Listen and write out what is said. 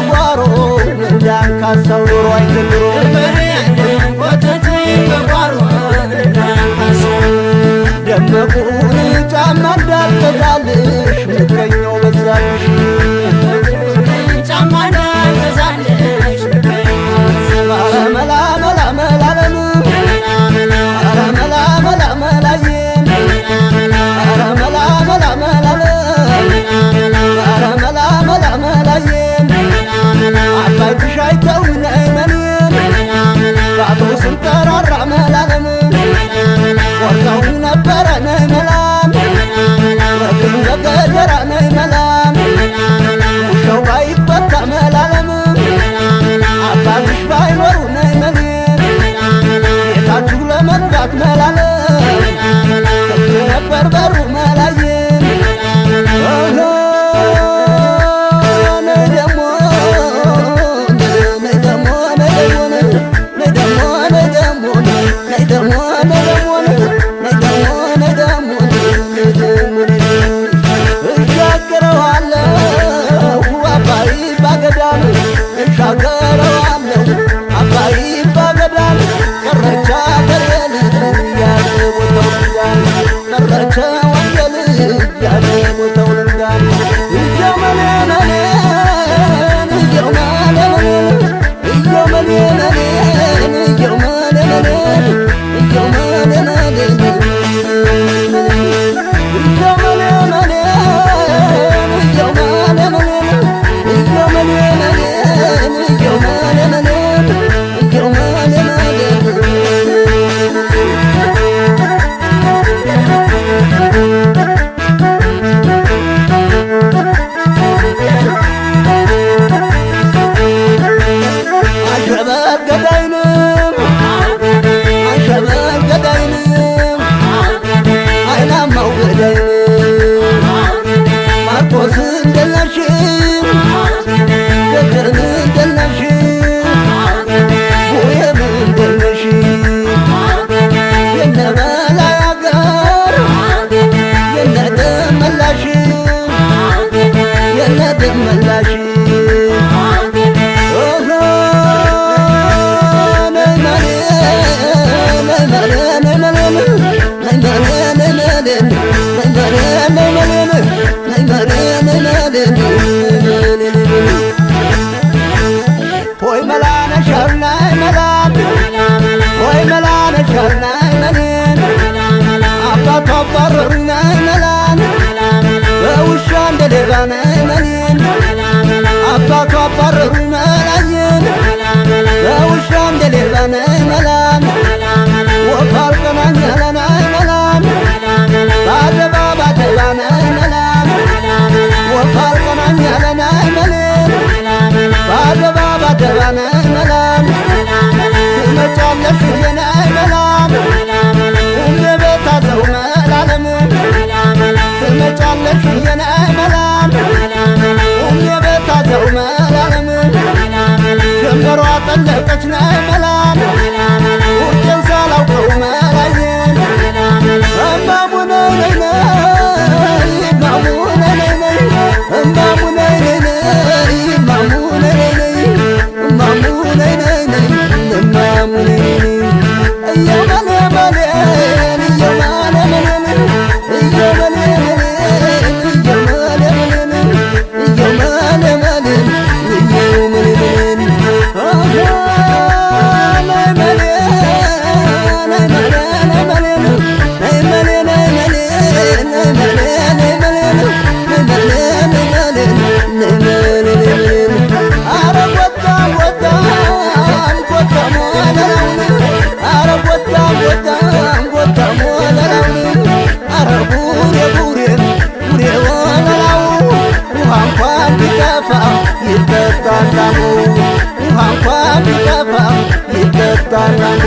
በጓሮ እንዳንካሳው ኑሮ አይጀምሮ ደመቁን ጫማ እንዳልገዛልሽ ምቀኛው በዛልሽ ጫማ እንዳልገዛልሽ መላ መላ መላለም መላ መላ መላዬን መላ መላ መላለም መላ መላ መላዬን አባይትሽ አይተውን አይመኔን ባቶ ስንጠራራ መላለም ወርታው ነበረ ነይ መላም ወርቅም በገጀራ ነይ መላም ውሻው ባይፈታ መላለም አባትሽ ባይኖሩ ነይ መሌም ቤታችሁ ለመርዳት መላለም ከፍ ነበር በሩ መላዬም ነይ ደሞ ነይ ደሞ ነይ ደሞ ነይ ደሞ ነይ ደሞ ነይ ደሞ እሻገረዋለሁ አባይ ባገዳም ቀረቻ ገሬን ያለ ቦታው ልንዳን ቀረቻ ወንጌል ያለ ቦታው ልንዳን እየመለመለን እየመለመለን እየመለመለን እየመለመለን እየመለመለን ሆይ መላነ ሸርናይ መላም ሆይ መላነ ሸርናይ መሌን አባቱ አባረሩናይ መላም በውሻ እንደ ሌባ ናይ መሌን አባቱ አባረሩኝ መላዬን በውሻ እንደ ሌባ ናይ መላም ወፍ አልቀናኝ ያለናይ መላም ባደባ ባደባ ናይ መላም ወፍ አልቀናኝ ያለናይ መሌን ባደባ ባደባ ናይ መላም ትመጫለሽ የናይ መላም እንደ ቤታዘው መላለም ትመጫለሽ የናይ መላም እንደ ቤታዘው መላለም ጀንበሯ ጠለቀች ናይ መላም ውርቄን ሳላውቀው መላዬን እማሙነ ነይ ነይ እማሙነ ነይ ነይ እማሙነ ነይ ነይ እማሙነ ነይ ነይ እማሙነ ነይ ነይ እማሙነ ነይ ነይ እየመለመለን እየመለመለን እየመለመለን እየመለመለን እየመለመለን እየመለመለን ይጠጣል ላሙ